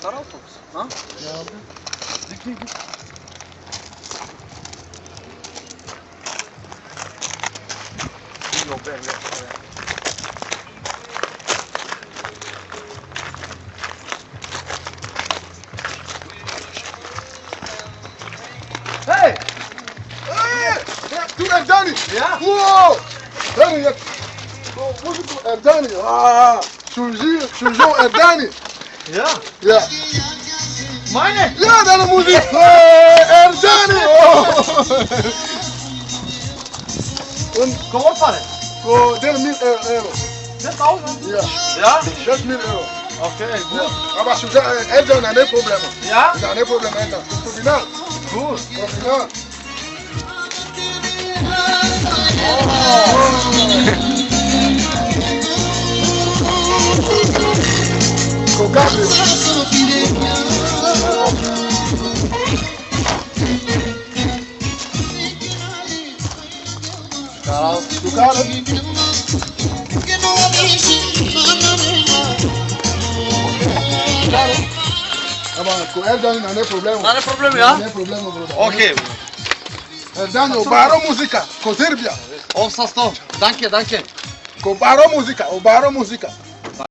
Taraf olsun. Ha? Ja, Dik. Yok be. Hey! Toen Erdani! Ja? Wow! Erdani, ja. Hoe is het Erdani? Ah! Sowieso Erdani! Ja. Ja! Meine! Ja, dan moet ik! Hey, Erdani! Oh! Kom op, vader. Oh, 10.000 euro. Dit al? Ja, Ja? 6.000 euro. Oké, Ja. goed. Maar ze zeggen, Erdani, geen probleem. Ja? Geen probleem, Erdani. Profinaal. Goed. Profinaal. Kokabel. Caralho. Do cara. Ama com Erdani não é problema. Não é problema, ja? Não é problema, brother. Oké. Erdani, o baro música. Com Serbia. Olsa stop. Danke, danke. Com baro música. O baro música.